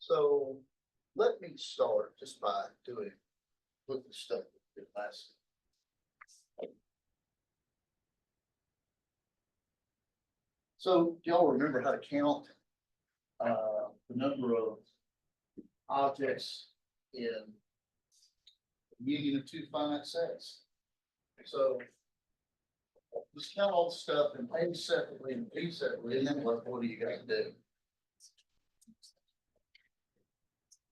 So let me start just by doing with the stuff we did last. So do y'all remember how to count the number of objects in a union of two finite sets? So just count all the stuff in A separately and B separately, and then what do you got to do?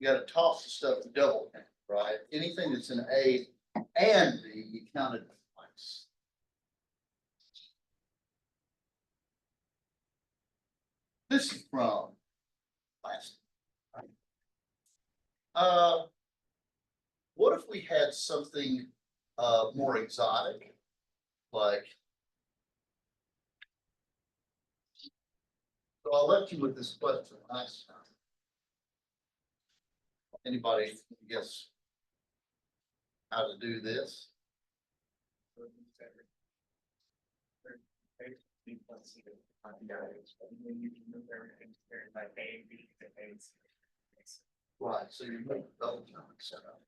You got to toss the stuff to double count, right? Anything that's in A and B, you counted twice. This is from last. What if we had something more exotic, like? So I left you with this question last time. Anybody guess how to do this? Right, so you're making double count set up.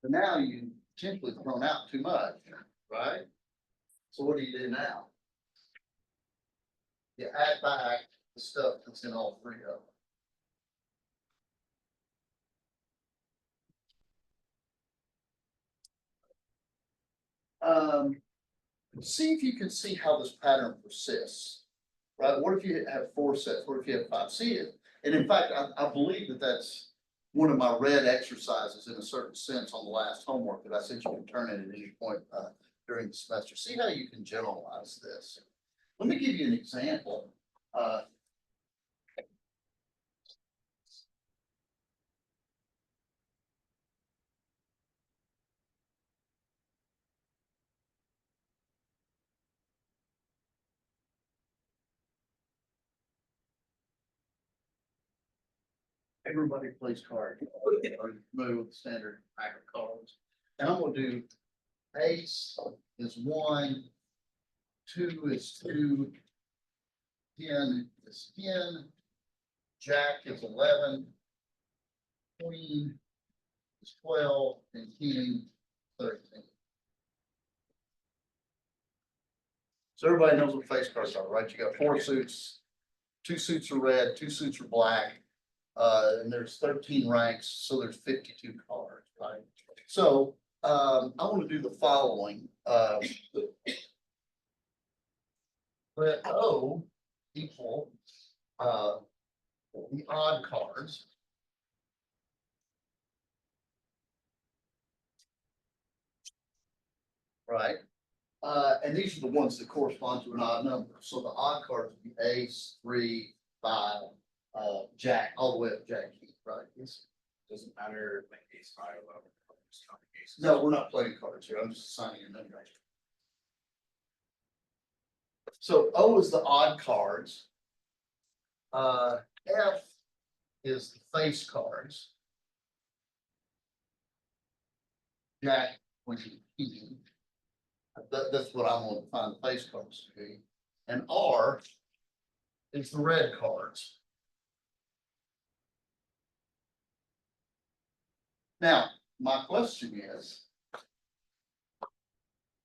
But now you potentially thrown out too much, right? So what do you do now? You add back the stuff that's in all three of them. See if you can see how this pattern persists, right? What if you have 4 sets? What if you have 5? See it. And in fact, I believe that that's one of my red exercises in a certain sense on the last homework that I said you can turn in at any point during the semester. See how you can generalize this. Let me give you an example. Everybody plays cards, or move standard pack of cards. And I'm gonna do ace is 1, 2 is 2, 10 is 10, jack is 11, queen is 12, and king 13. So everybody knows what face cards are, right? You got 4 suits, 2 suits are red, 2 suits are black, and there's 13 ranks, so there's 52 cards, right? So I want to do the following. Let O equal the odd cards. Right? And these are the ones that correspond to an odd number. So the odd cards would be ace, 3, 5, jack, all the way up jack king, right? Yes. Doesn't matter like ace 5 level. No, we're not playing cards here. I'm just assigning a number. So O is the odd cards. F is the face cards. Jack, queen, king. That's what I want to find the face cards to be. And R is the red cards. Now, my question is,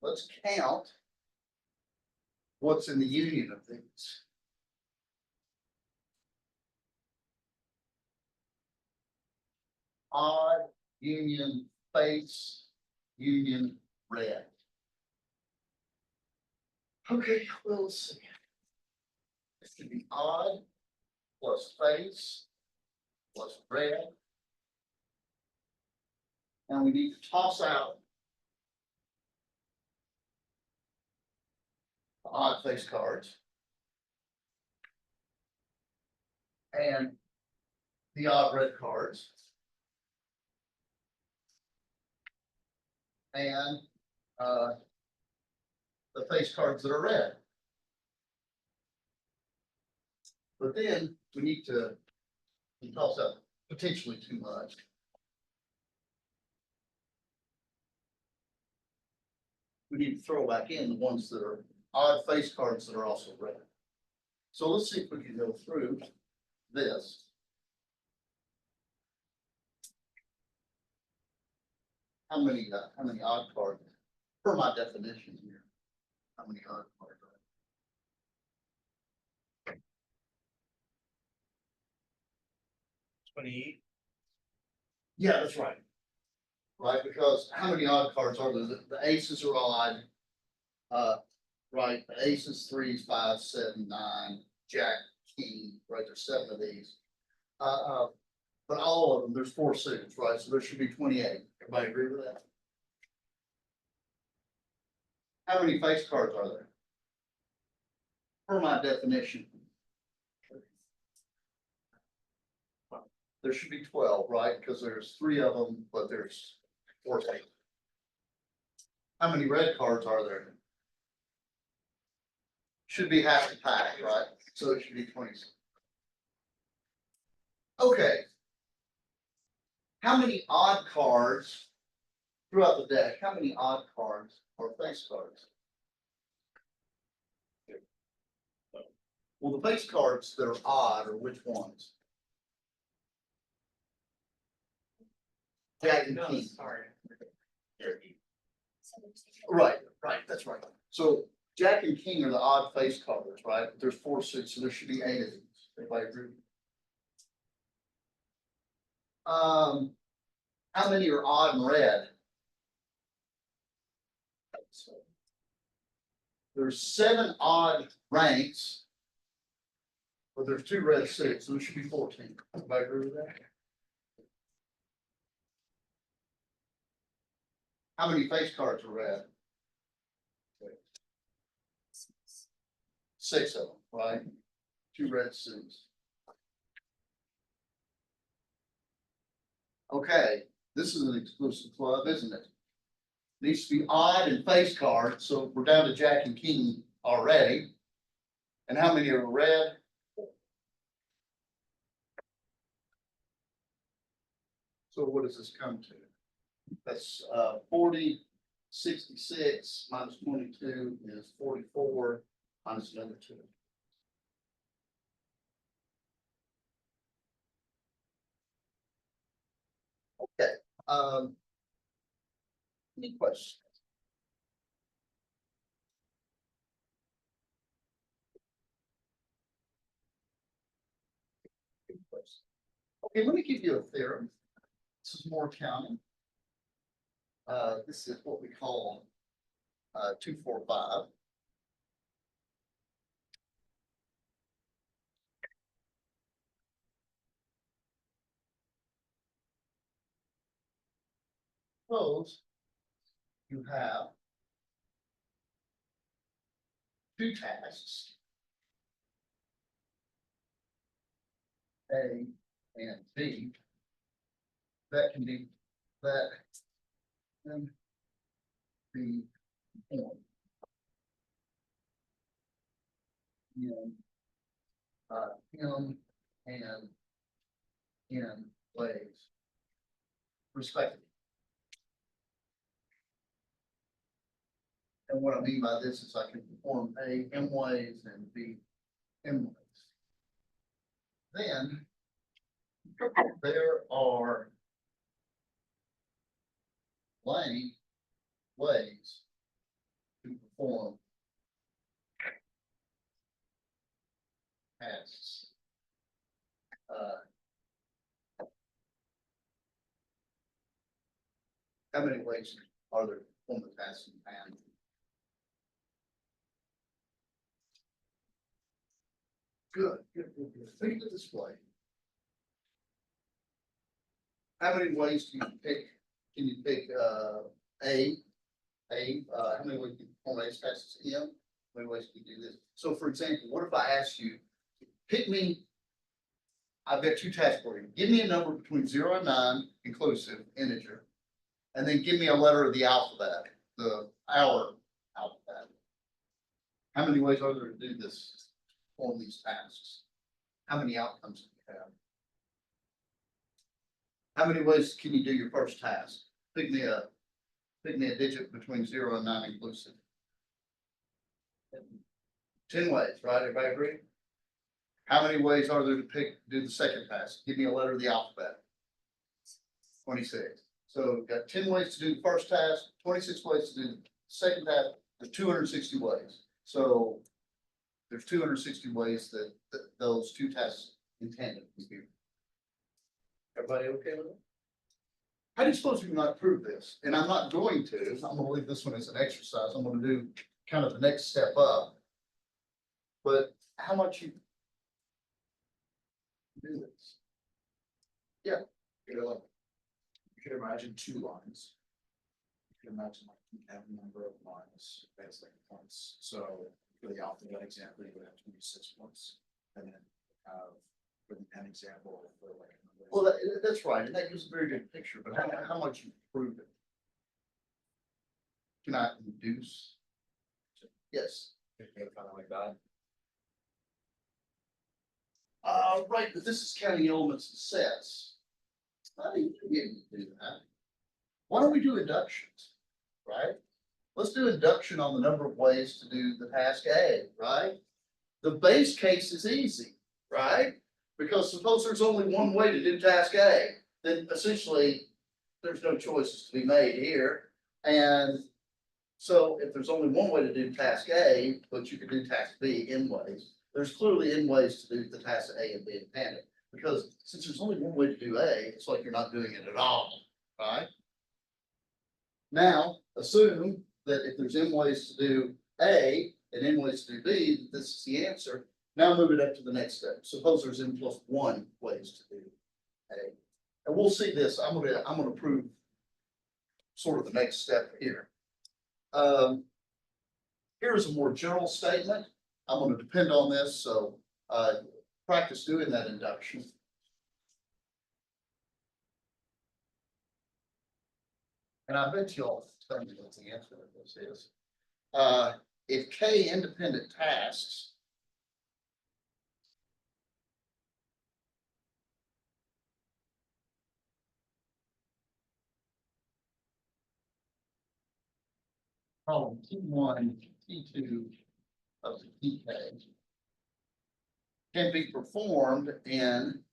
let's count what's in the union of these. Odd, union, face, union, red. Okay, well, let's see. This should be odd plus face plus red. And we need to toss out the odd face cards and the odd red cards and the face cards that are red. But then we need to toss out potentially too much. we need to throw back in the ones that are odd face cards that are also red. So let's see if we can go through this. How many odd cards, per my definition here, how many odd cards are there? 28. Yeah, that's right. Right, because how many odd cards are there? The aces are odd. Right, the aces, threes, five, seven, nine, jack, king, right, there's 7 of these. But all of them, there's 4 suits, right, so there should be 28. Everybody agree with that? How many face cards are there? Per my definition. There should be 12, right, because there's 3 of them, but there's 14. How many red cards are there? Should be half the pack, right, so it should be 26. Okay. How many odd cards throughout the deck? How many odd cards are face cards? Well, the face cards that are odd are which ones? Jack and No, king. sorry. Right, that's right. So Jack and king are the odd face cards, right? There's 4 suits, so there should be 8 of these. Everybody agree? How many are odd and red? So there's 7 odd ranks, but there's 2 red suits, so there should be 14. Everybody agree with that? How many face cards are red? 6 of them, right? 2 red suits. Okay, this is an exclusive club, isn't it? Needs to be odd and face cards, so we're down to Jack and king already. And how many are red? So what does this come to? That's 40, 66 minus 22 is 44 minus another 2. Okay, any questions? Okay, let me give you a theorem. This is more counting. This is what we call 245. Suppose you have 2 tasks, A and B, that can be performed. In him and in ways respectively. And what I mean by this is I can perform A in ways and B in ways. Then there are blank ways to perform tasks. How many ways are there to perform the task in hand? Good. Think of it this way. How many ways can you pick? Can you pick A? How many ways can you perform A tasks M? How many ways can you do this? So for example, what if I ask you, pick me, I've got 2 tasks for you. Give me a number between 0 and 9, inclusive, integer, and then give me a letter of the alphabet, our alphabet. How many ways are there to do this, perform these tasks? How many outcomes do you have? How many ways can you do your first task? Pick me a Pick me a digit between 0 and 9 inclusive. 10 ways, right? Everybody agree? How many ways are there to do the second task? Give me a letter of the alphabet. 26. So we've got 10 ways to do the first task, 26 ways to do the second task. There's 260 ways. So there's 260 ways that those two tasks in tandem can be. Everybody okay with it? How do you suppose we might prove this? And I'm not going to, I'm gonna leave this one as an exercise. I'm gonna do kind of the next step up. But how much you do this? Yeah. You could imagine two lines. You could imagine like you have a number of lines, that's like points. So for the alphabet example, you would have 26 points. And then for the pen example, for like. Well, that's right, and that gives a very good picture, but how much you prove it? Can I induce? Yes. Kind of like that. Right, but this is counting elements and sets. How do you do that? Why don't we do inductions, right? Let's do induction on the number of ways to do the task A, right? The base case is easy, right? Because suppose there's only one way to do task A, then essentially there's no choices to be made here. And so if there's only one way to do task A, but you could do task B in ways, there's clearly in ways to do the task A and B in tandem. Because since there's only one way to do A, it's like you're not doing it at all, right? Now, assume that if there's n ways to do A and n ways to do B, this is the answer. Now move it up to the next step. Suppose there's n plus 1 ways to do A. And we'll see this. I'm gonna prove sort of the next step here. Here's a more general statement. I'm gonna depend on this, so practice doing that induction. And I bet y'all tell me what the answer to this is. If K independent tasks problem T1, T2 up to TK can be performed in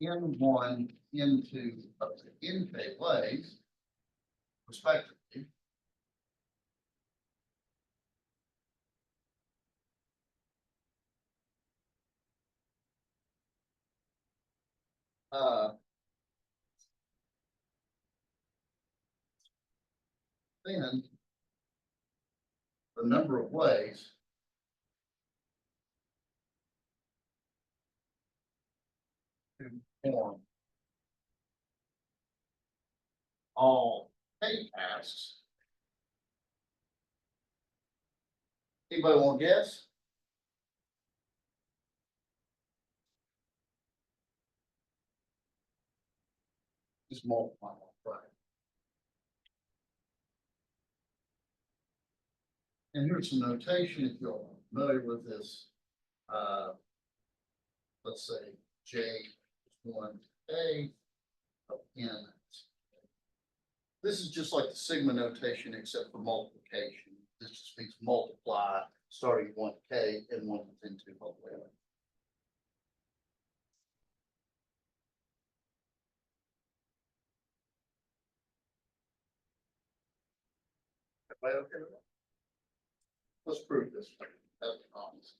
N1, N2 up to NK ways, respectively. Then the number of ways to perform all K tasks. Anybody want to guess? Just multiply, right? And here's some notation if you're familiar with this. Let's say J1K of N. This is just like the sigma notation except for multiplication. This just means multiply starting 1K and 1 within 2 whole way. Everybody okay with that? Let's prove this. That's honest.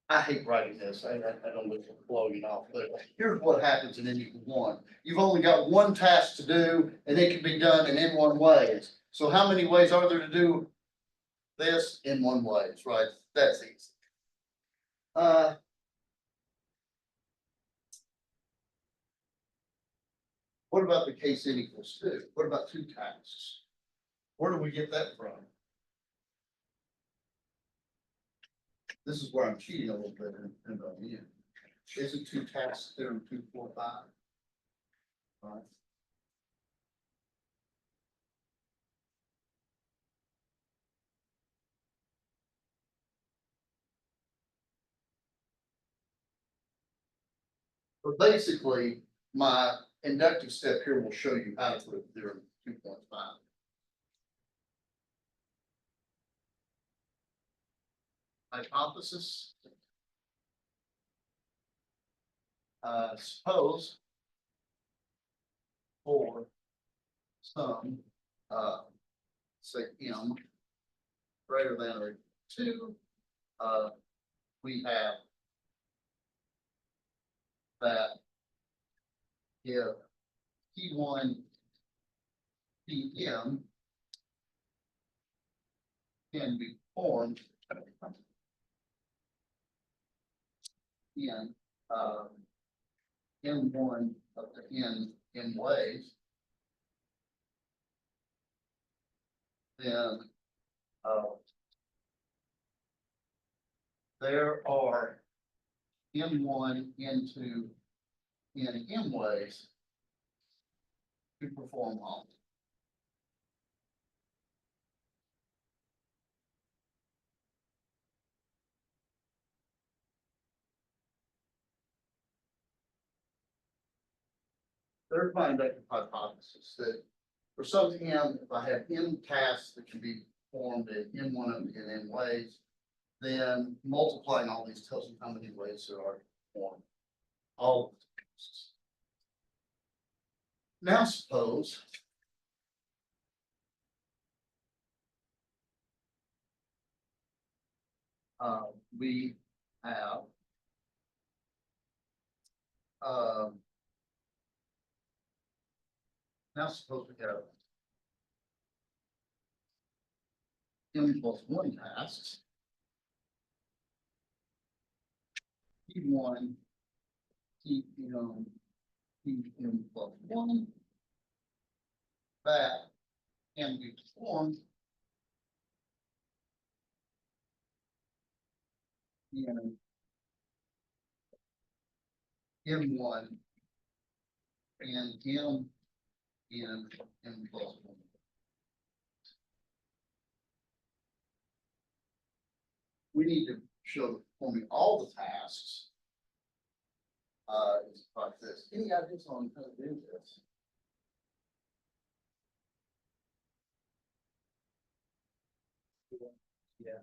I hate writing this. I don't look for blowing off, but here's what happens in N=1. You've only got one task to do, and it can be done in N1 ways. So how many ways are there to do this? N1 ways, right? That's easy. What about the case N=2? What about 2 tasks? Where do we get that from? This is where I'm cheating a little bit and on you. isn't two tasks theorem 245? Right. But basically, my inductive step here will show you how to put theorem 2.5. Hypothesis. Suppose for some, say m greater than or equal to, we have that if P1 PM can be formed in M1 of the n ways, then there are M1 into in M ways to perform all. There's my inductive hypothesis that for some m, if I have m tasks that can be performed in M1 of in n ways, then multiplying all these tells you how many ways there are performed. All of the tasks. Now suppose we have now suppose we have m+1 tasks. P1, P+1, that can be performed in M1 and M in M+1. We need to show that performing all the tasks is like this. Any ideas on how to do this? Yeah.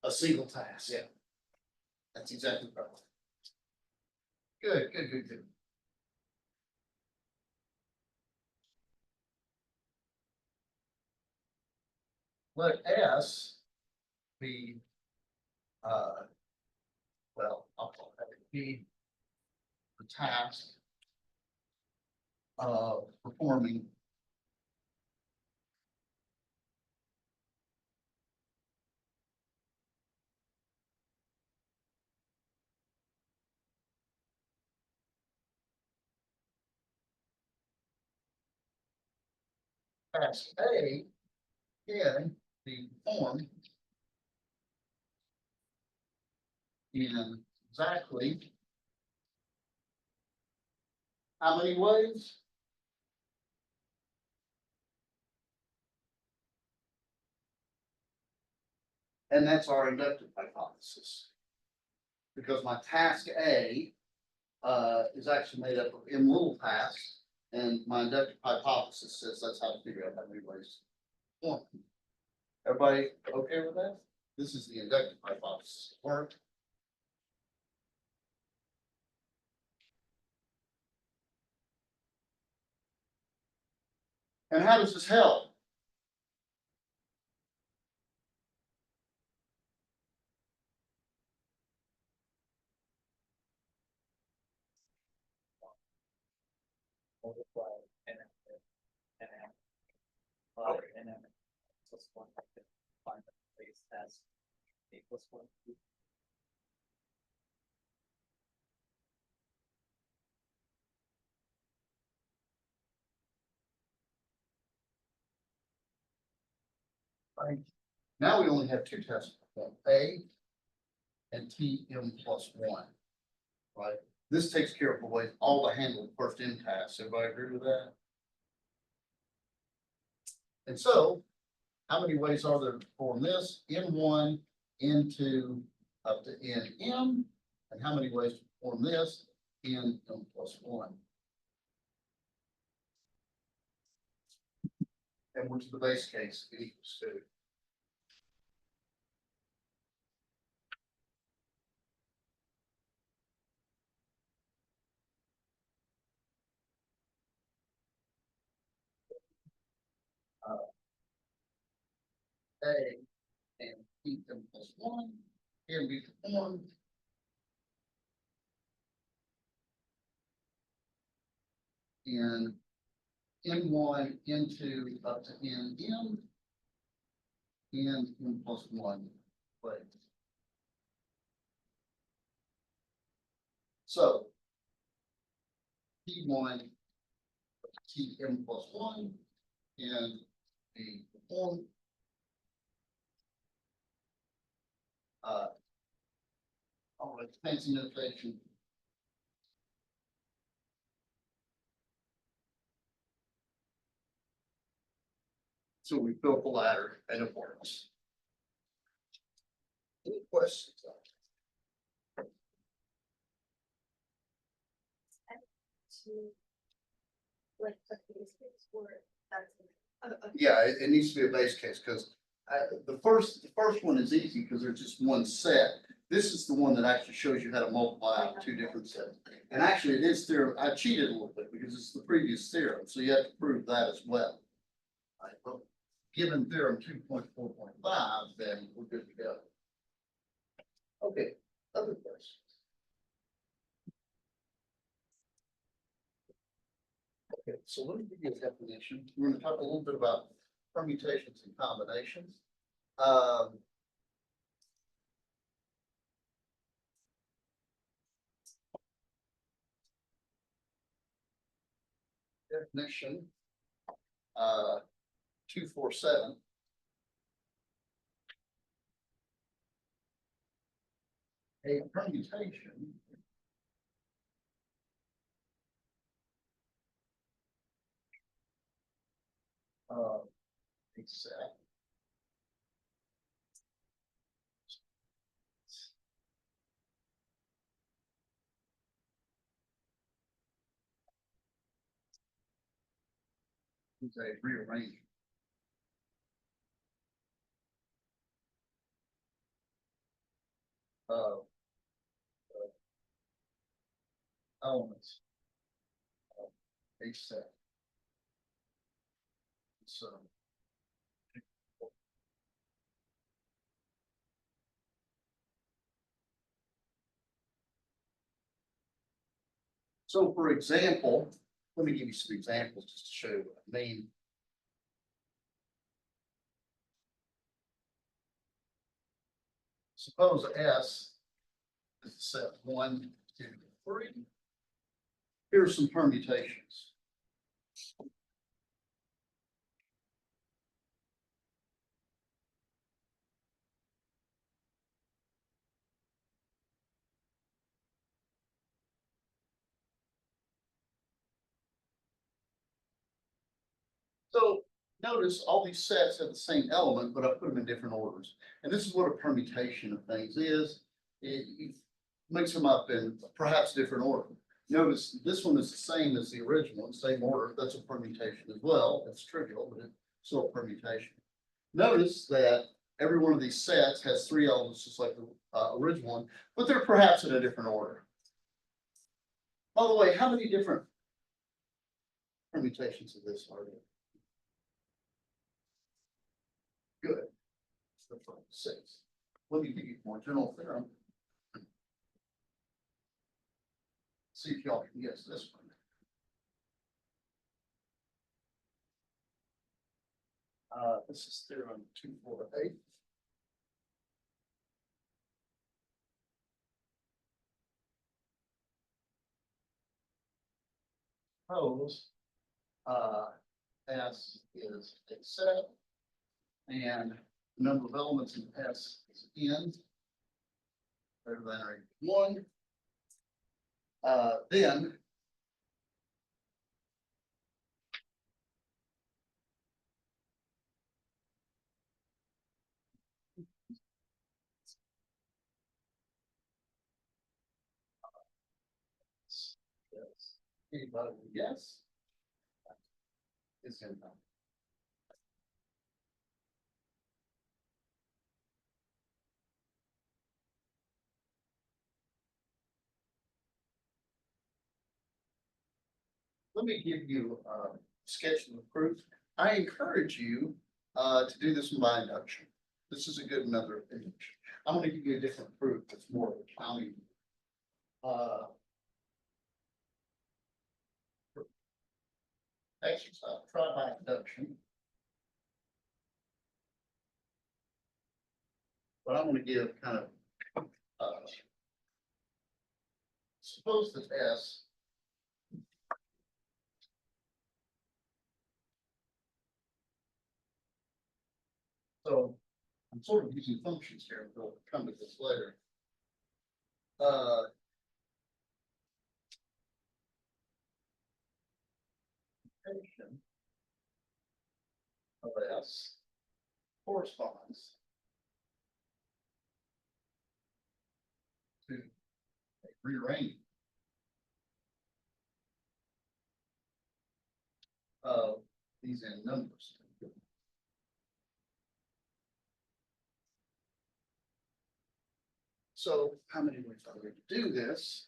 A single task. Yeah. That's exactly right. Good. Let S be, well, I'll call that be the task of performing task A can be performed in exactly how many ways? And that's our inductive hypothesis. Because my task A is actually made up of m little tasks, and my inductive hypothesis says that's how to figure out how many ways. One. Everybody okay with that? This is the inductive hypothesis. Work. And how does this help? Multiply n plus one, I can find the place as a plus one. Right. Now we only have two tests, A and Tm plus one, right? This takes care of the way all the handle first in tasks. Everybody agree with that? And so, how many ways are there to perform this? N1, N2, up to Nm, and how many ways to perform this? Nm plus one. And which is the base case, it equals to. A and Nm plus one can be performed. In N1, N2, up to Nm, and N plus one ways. So T1, Tm plus one, and the performed. All right, fancy notation. So we built the ladder and it works. Any questions? To like the base case or that's. Yeah, it needs to be a base case because the first one is easy because there's just one set. This is the one that actually shows you how to multiply out two different sets. And actually it is theorem. I cheated a little bit because it's the previous theorem, so you have to prove that as well. All right, well, given theorem 2.4.5, then we're good to go. Okay, other questions? Okay, so let me give you a definition. We're going to talk a little bit about permutations and combinations. Definition 247. A permutation of a set is a rearrangement of elements of a set. So for example, let me give you some examples just to show you what I mean. Suppose S is set 1, 2, 3. Here's some permutations. So notice all these sets have the same element, but I put them in different orders. And this is what a permutation of things is. It makes them up in perhaps different order. Notice this one is the same as the original, same order. That's a permutation as well. It's trivial, but it's still a permutation. Notice that every one of these sets has 3 elements, just like the original one, but they're perhaps in a different order. By the way, how many different permutations of this are there? Good. So 6. Let me give you more general theorem. See if y'all can guess this one. This is theorem 248. Suppose S is a set and the number of elements in S is n. greater than or equal to 1. Then. Yes. Anybody, yes? It's in. Let me give you a sketch of the proof. I encourage you to do this by induction. This is a good another image. I'm gonna give you a different proof that's more of a counting. Exercise, try by induction. But I'm gonna give kind of, suppose that S. So I'm sort of using functions here, we'll come to this later. Function of S corresponds to a rearrangement of these n numbers. So how many ways are there to do this?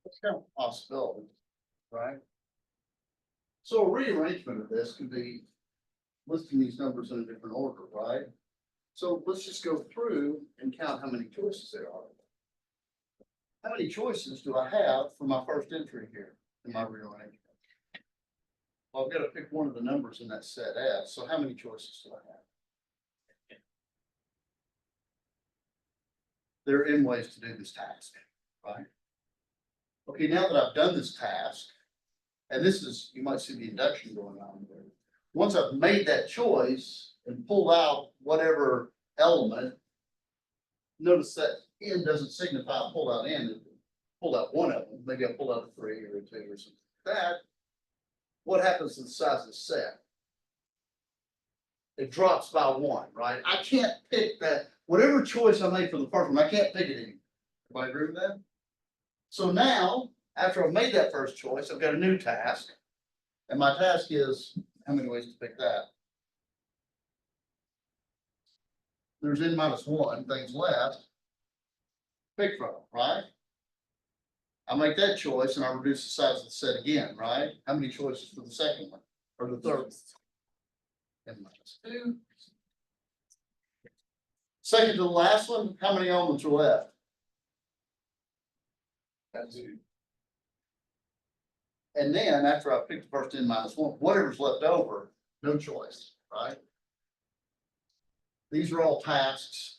That's kind of a possibility, right? So a rearrangement of this could be listing these numbers in a different order, right? So let's just go through and count how many choices there are. How many choices do I have for my first entry here in my rearrangement? Well, I've got to pick one of the numbers in that set F. So how many choices do I have? There are n ways to do this task, right? Okay, now that I've done this task, and this is, you might see the induction going on there. Once I've made that choice and pulled out whatever element, notice that n doesn't signify I pulled out n, it pulled out one of them. Maybe I pulled out a 3 or a 2 or something like that. What happens to the size of the set? It drops by 1, right? I can't pick that, whatever choice I made for the first one, I can't pick it anymore. Everybody agree with that? So now, after I've made that first choice, I've got a new task. And my task is, how many ways to pick that? There's n minus 1 things left. Pick from, right? I make that choice and I reduce the size of the set again, right? How many choices for the second one or the third? N minus 2. Second to the last one, how many elements are left? That's 2. And then after I pick the first n minus 1, whatever's left over, no choice, right? These are all tasks.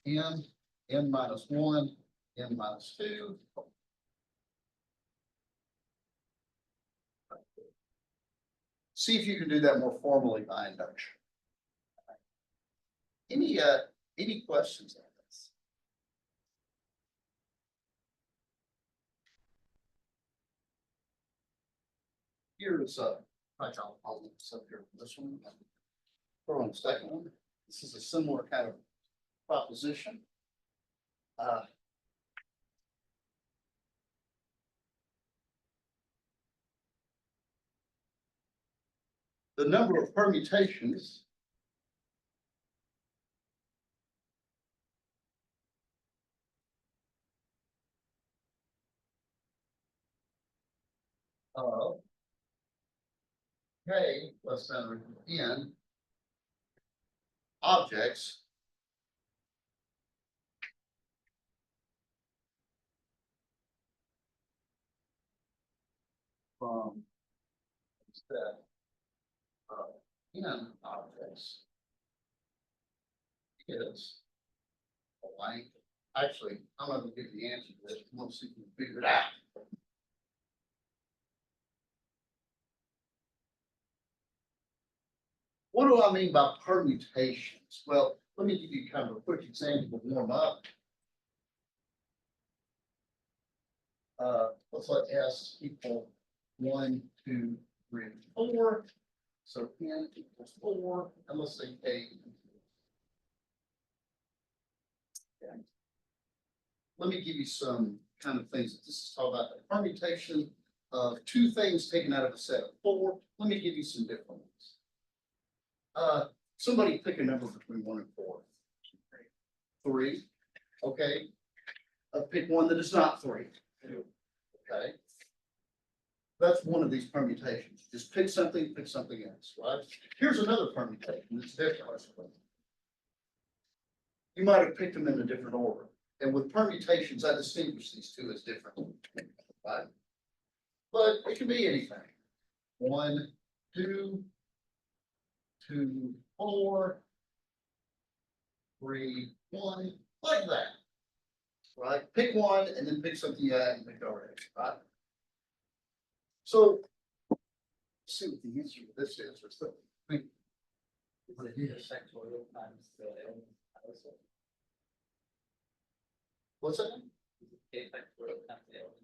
N minus 1, n minus 2. See if you can do that more formally by induction. Any questions on this? Here's I'll look this up here for this one. Throw on the second one. This is a similar kind of proposition. The number of permutations of k less than or equal to n objects from set n objects is blank. Actually, I'm not gonna give you the answer to this. We'll see if we can figure it out. What do I mean by permutations? Well, let me give you kind of a quick example to warm up. Let's let S equal 1, 2, 3, 4. So n equals 4, and let's say k. Okay. Let me give you some kind of things. This is talking about the permutation of two things taken out of a set of 4. Let me give you some different ones. Somebody pick a number between 1 and 4. 3. Okay. Pick one that is not 3. Okay. That's one of these permutations. Just pick something else, right? Here's another permutation that's different. You might have picked them in a different order. And with permutations, I distinguish these two as different, right? But it can be anything. 1, 2, 2, 4, 3, 1, like that. Right? Pick one and then pick something you hadn't picked already, right? So let's see what the answer to this is. What it is. Factorial times the element. What's that? K factorial times the elements.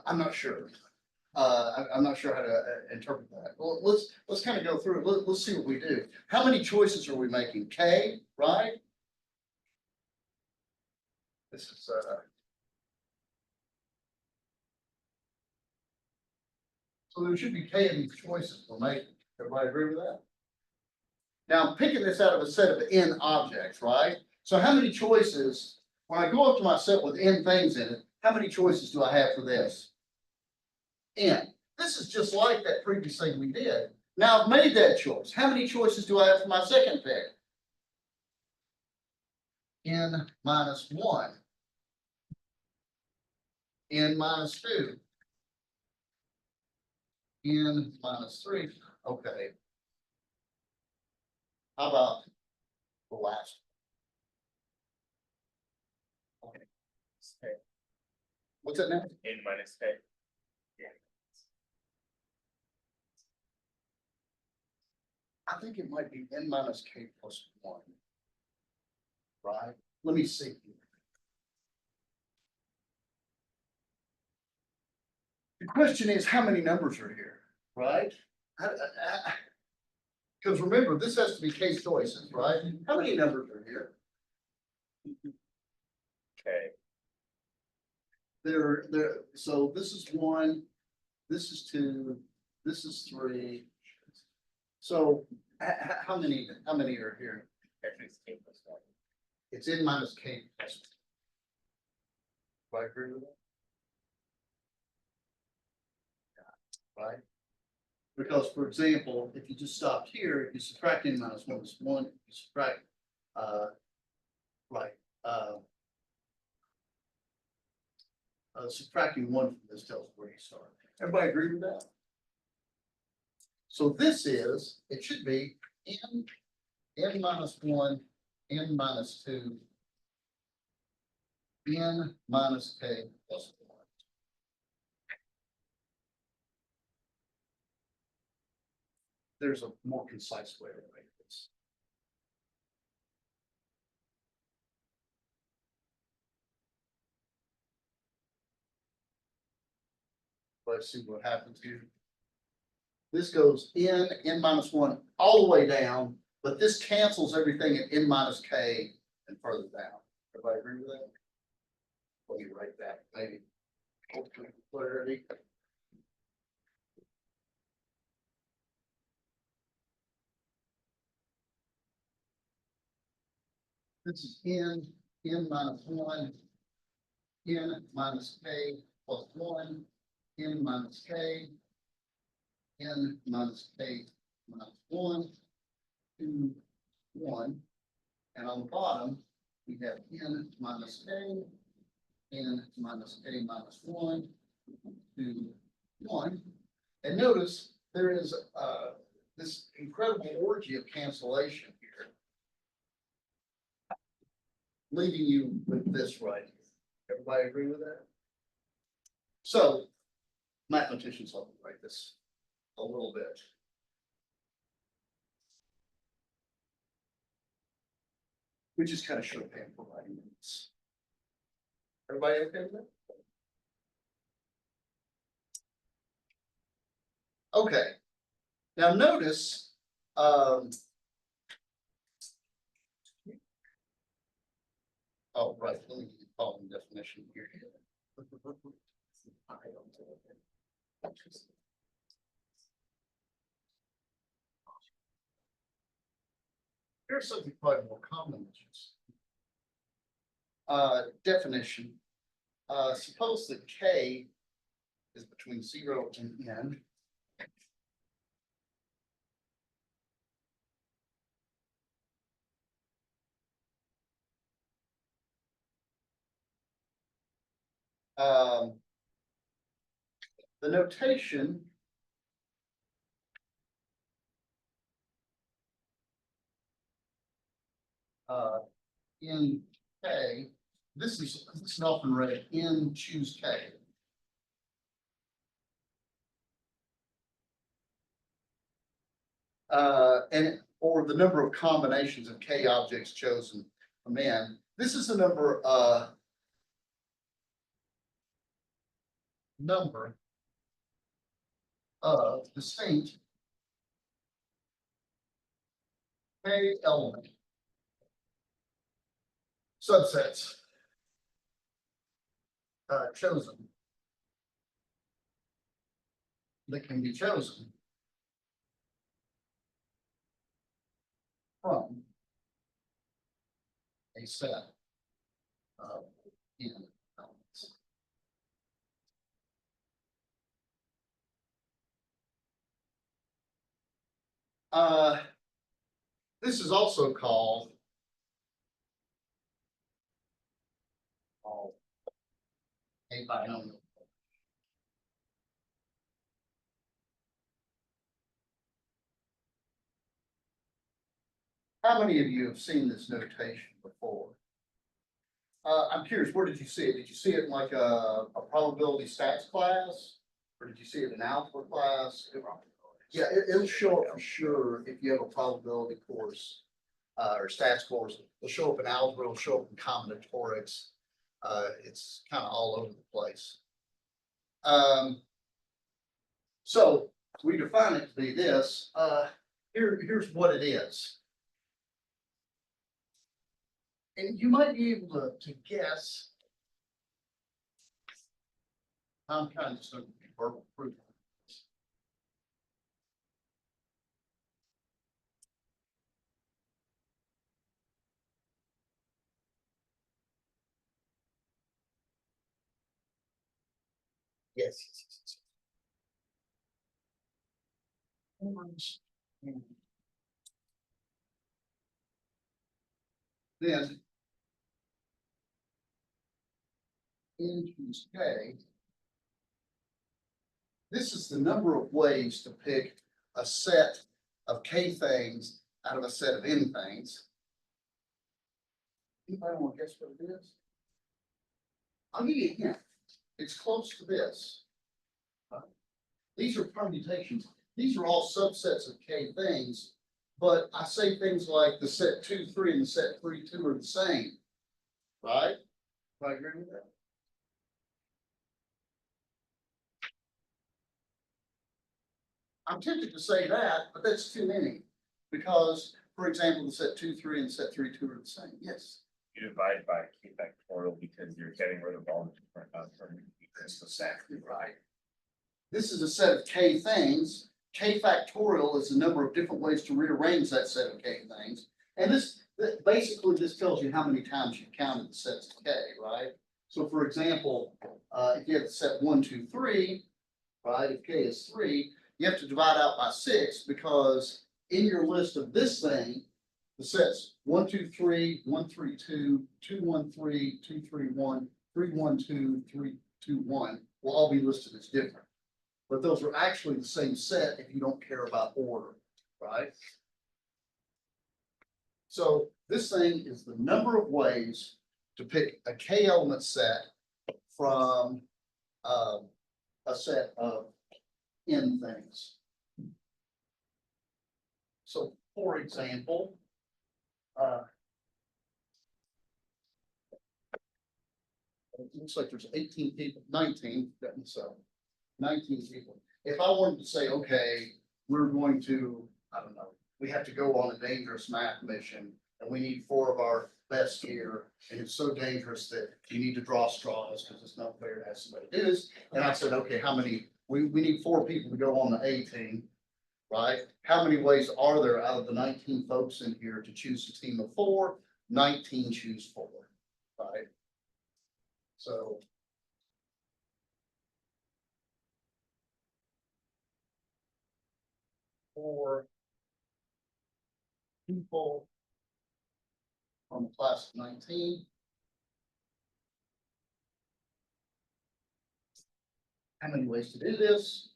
I'm not sure. I'm not sure how to interpret that. Well, let's kind of go through it. Let's see what we do. How many choices are we making? K, right? This is so there should be K in these choices we're making. Everybody agree with that? Now I'm picking this out of a set of n objects, right? So how many choices, when I go up to my set with n things in it, how many choices do I have for this? N. This is just like that previous thing we did. Now I've made that choice. How many choices do I have for my second pick? N minus 1. N minus 2. N minus 3. Okay. How about the last? Okay. What's that now? N minus K. I think it might be n minus k plus 1. Right? Let me see. The question is, how many numbers are here? Right? Because remember, this has to be case choices, right? How many numbers are here? K. So this is 1, this is 2, this is 3. So how many are here? Actually, it's K plus 1. It's n minus k plus 1. Do I agree with that? Right? Because, for example, if you just stopped here, if you subtract n minus 1 is 1, if you subtract, subtracting 1 from this tells where you start. Everybody agree with that? So this is, it should be n minus 1, n minus 2, n minus k plus 1. There's a more concise way to write this. Let's see what happens here. This goes n minus 1 all the way down, but this cancels everything at n minus k and further down. Everybody agree with that? Let me write that, maybe. Hopefully clarity. This is n minus 1, n minus k plus 1, n minus k, n minus k minus 1, 2, 1. And on the bottom, we have n minus k, n minus a minus 1 to 1. And notice there is this incredible orgy of cancellation here, leaving you with this right here. Everybody agree with that? So mathematicians love to write this a little bit. We just kind of shorthand for writing this. Everybody okay with that? Okay. Now notice, oh, right, let me get the following definition here. Here's something probably more common than this. Definition. Suppose that K is between 0 and n. The notation in K, this is often read in choose K. Or the number of combinations of K objects chosen from N. This is the number of distinct K element subsets chosen that can be chosen from a set of N elements. This is also called a binomial. How many of you have seen this notation before? I'm curious, where did you see it? Did you see it in like a probability stats class? Or did you see it in algebra class? Yeah, it'll show up for sure if you have a probability course or stats course. It'll show up in algebra, it'll show up in combinatorics. It's kind of all over the place. So we define it to be this. Here's what it is. And you might be able to guess. I'm kind of just going to be verbal proof. Yes. Then into K. This is the number of ways to pick a set of K things out of a set of N things. Anybody want to guess what it is? I'll give you a hint. It's close to this. These are permutations. These are all subsets of K things, but I say things like the set 2, 3 and the set 3, 2 are the same, right? Do I agree with that? I'm tempted to say that, but that's too many. Because, for example, the set 2, 3 and set 3, 2 are the same. Yes. You divide by K factorial because you're getting rid of all the different permutations. Exactly right. This is a set of K things. K factorial is the number of different ways to rearrange that set of K things. And this tells you how many times you've counted the sets of K, right? So for example, if you have the set 1, 2, 3, right? If K is 3, you have to divide out by 6 because in your list of this thing, the sets 1, 2, 3, 1, 3, 2, 2, 1, 3, 2, 3, 1 3, 1, 2, 3, 2, 1 will all be listed as different. But those are actually the same set if you don't care about order, right? So this thing is the number of ways to pick a K element set from a set of n things. So for example, it looks like there's 18 people, 19, so 19 people. If I wanted to say, okay, we're going to, I don't know, we have to go on a dangerous math mission and we need 4 of our best here. And it's so dangerous that you need to draw straws because it's not fair to have somebody do this. And I said, okay, how many, we need 4 people to go on the A team, right? How many ways are there out of the 19 folks in here to choose a team of 4? 19 choose 4, right? So. For people from the class of 19. How many ways to do this?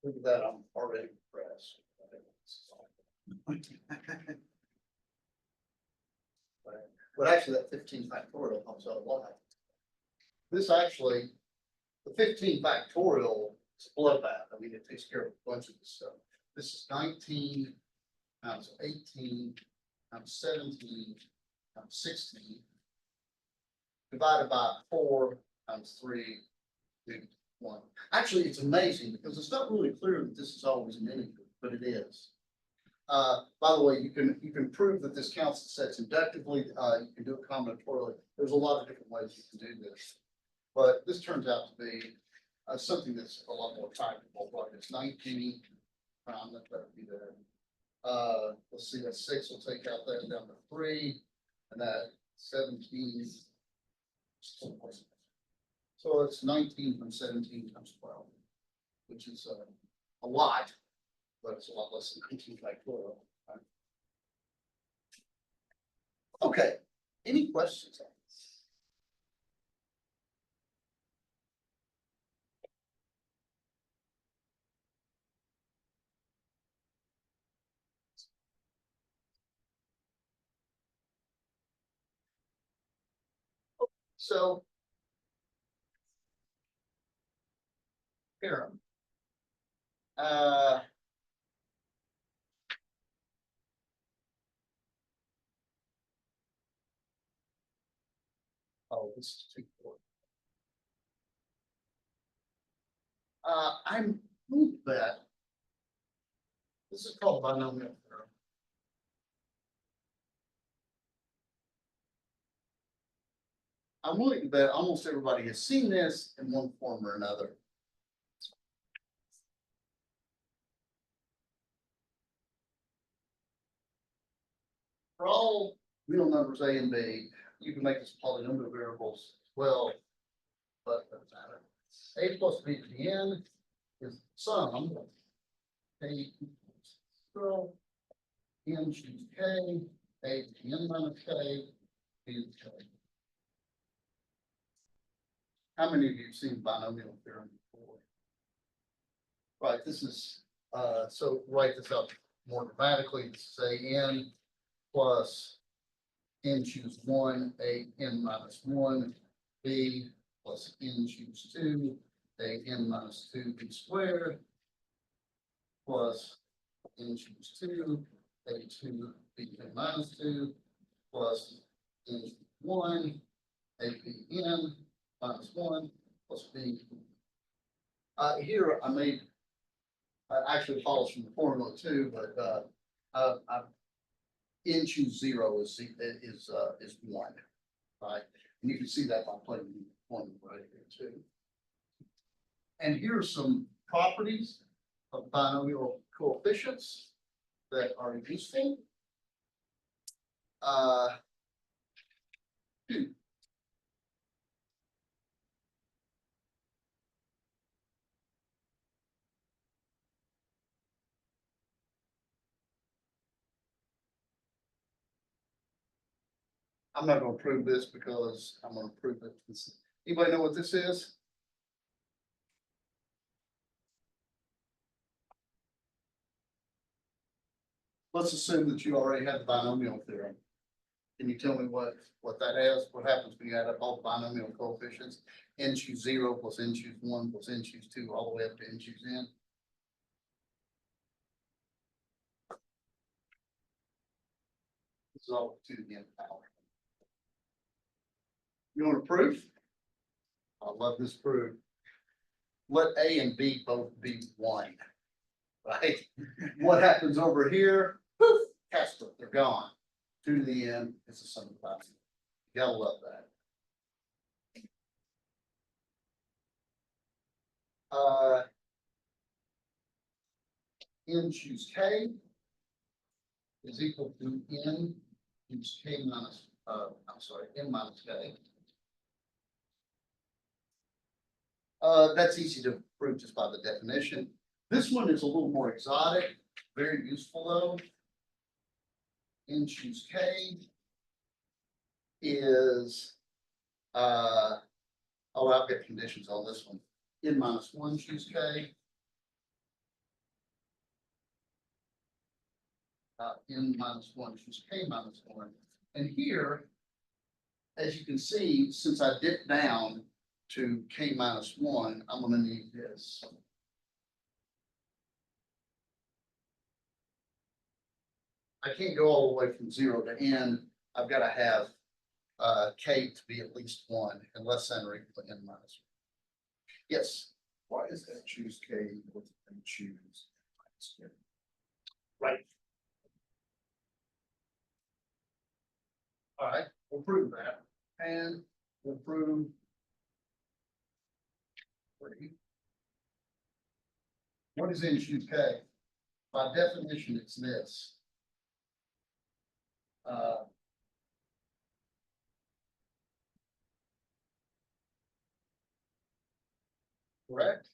Look at that, I'm already impressed. But actually, that 15 factorial helps out a lot. This actually, the 15 factorial is a bloodbath. I mean, it takes care of a bunch of this stuff. This is 19 times 18 times 17 times 16 divided by 4 times 3 to 1. Actually, it's amazing because it's not really clear that this is always an integer, but it is. By the way, you can prove that this counts the sets inductively. You can do it combinatorially. There's a lot of different ways you can do this, but this turns out to be something that's a lot more practical. Like it's 19 prime, that better be there. Let's see, that 6 will take out that down to 3, and that 17. So it's 19 from 17 times 12, which is a lot, but it's a lot less than 19 factorial. Right? Okay, any questions on this? So theorem. Oh, this is too short. I'm willing to bet this is called binomial theorem. I'm willing to bet almost everybody has seen this in one form or another. For all real numbers A and B, you can make this polynomial variables as well, but it doesn't matter. A plus B to the n is the sum. K equals 0, n choose K, A to the n minus K, B to K. How many of you have seen binomial theorem before? Right, this is, so write this up more dramatically. This is A n plus n choose 1, A n minus 1, B plus n choose 2, A n minus 2 B squared plus n choose 2, A 2 B n minus 2 plus n choose 1, A B n minus 1 plus B. Here I made, actually follows from the formula too, but n choose 0 is 1, right? And you can see that by putting 1 right here too. And here are some properties of binomial coefficients that are useful. I'm not gonna prove this because I'm gonna prove it. Anybody know what this is? Let's assume that you already have the binomial theorem. Can you tell me what that is? What happens when you add up all the binomial coefficients? N choose 0 plus n choose 1 plus n choose 2 all the way up to n choose n? This is all to the n power. You want a proof? I love this proof. Let A and B both be 1. Right? What happens over here? Poof, Casper, they're gone. 2 to the n, it's the sum of the parts. You gotta love that. N choose k is equal to n choose k minus, I'm sorry, n minus k. That's easy to prove just by the definition. This one is a little more exotic, very useful though. N choose k is, oh, I've got conditions on this one. N minus 1 choose k. N minus 1 choose k minus 1. And here, as you can see, since I dipped down to k minus 1, I'm gonna need this. I can't go all the way from 0 to n. I've got to have k to be at least 1 and less than or equal to n minus 1. Yes, Why is that choose K equal to then choose minus K? right. All right, we'll prove that. And we'll prove. What is n choose k? By definition, it's this. Correct?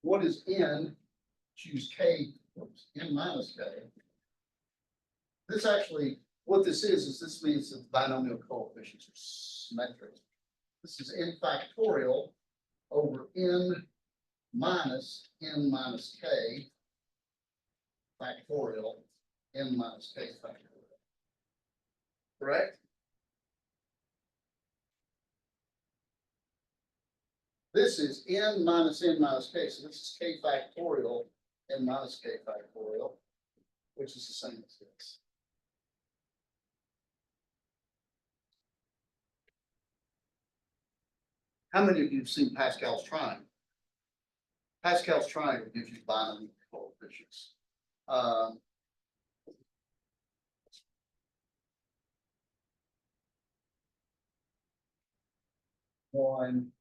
What is n choose k, oops, n minus k? This actually, what this is this means that the binomial coefficients are symmetric. This is n factorial over n minus k factorial, n minus k factorial. Correct? This is n minus k, so this is k factorial, n minus k factorial, which is the same as this. How many of you have seen Pascal's triangle? Pascal's triangle gives you binomial coefficients. One.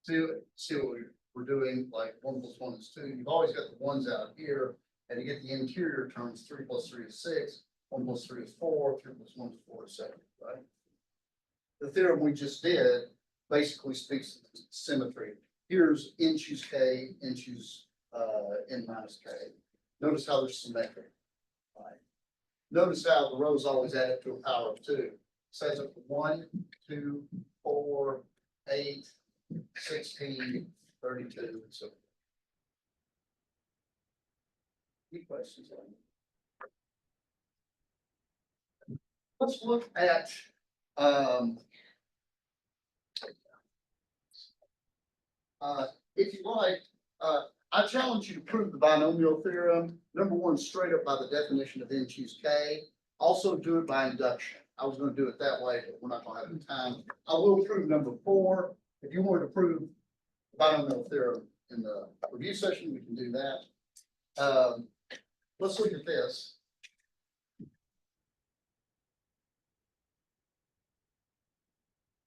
See what we're doing, like 1 plus 1 is 2. You've always got the ones out here, and to get the interior terms, 3 plus 3 is 6, 1 plus 3 is 4, 3 plus 1 is 4 is 7, right? The theorem we just did basically speaks to symmetry. Here's n choose k, n choose n minus k. Notice how they're symmetric. Right? Notice how the rows always add up to a power of 2. It says up to 1, 2, 4, 8, 16, 32, and so. Any questions on that? Let's look at if you like, I challenge you to prove the binomial theorem. Number 1, straight up by the definition of n choose k. Also do it by induction. I was going to do it that way, but we're not going to have the time. I will prove number 4. If you want to prove the binomial theorem in the review session, we can do that. Let's look at this.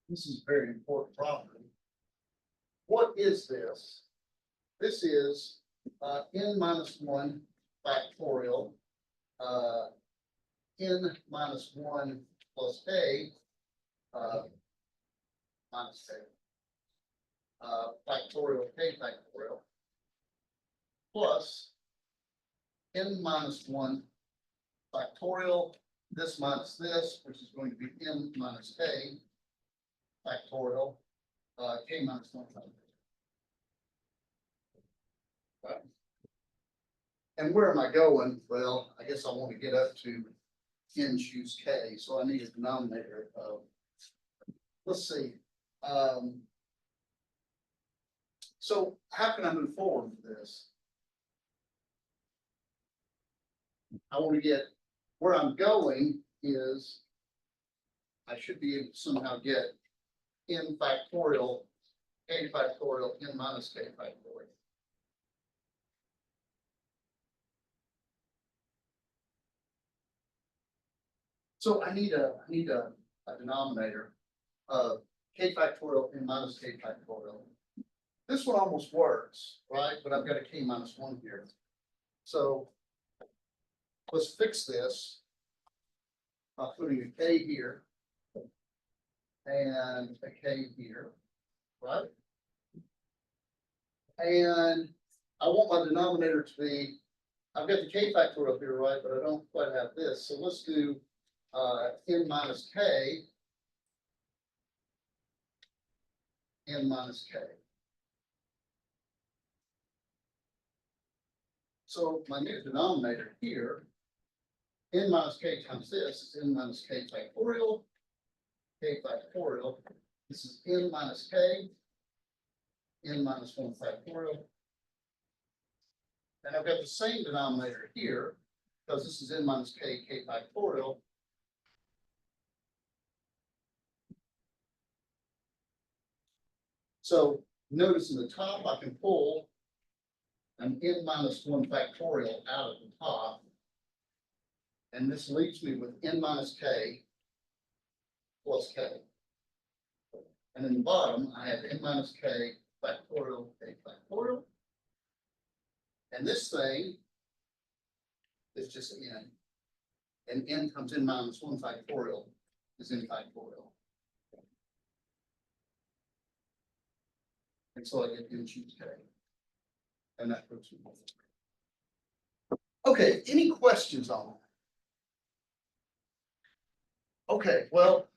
This is a very important property. What is this? This is n minus 1 factorial, n minus 1 plus k, minus k. Factorial k factorial. Plus n minus one factorial, this minus this, which is going to be n minus k factorial, k minus one factorial. Right. And where am I going? Well, I guess I want to get up to n choose k, so I need a denominator of, let's see. So how can I move forward with this? I want to get, where I'm going is I should be able to somehow get n factorial, k factorial, n minus k factorial. So I need a denominator of k factorial n minus k factorial. This one almost works, right? But I've got a k minus one here. So let's fix this by putting a k here and a k here, right? And I want my denominator to be, I've got the k factorial here, right? But I don't quite have this. So let's do n minus k, n minus k. So my new denominator here, n minus k times this is n minus k factorial, k factorial. This is n minus k, n minus one factorial. And I've got the same denominator here, because this is n minus k, k factorial. So notice in the top, I can pull an n minus one factorial out of the top. And this leaves me with n minus k plus k. And in the bottom, I have n minus k factorial, k factorial. And this thing is just n. And n comes in minus one factorial is n factorial. And so I get n choose k. And that puts me. Okay, any questions on that? Okay, well,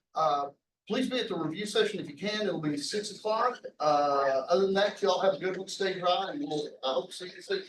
please be at the review session if you can. It'll be 6 o'clock. Other than that, y'all have a good one, stay dry, and I hope to see you soon.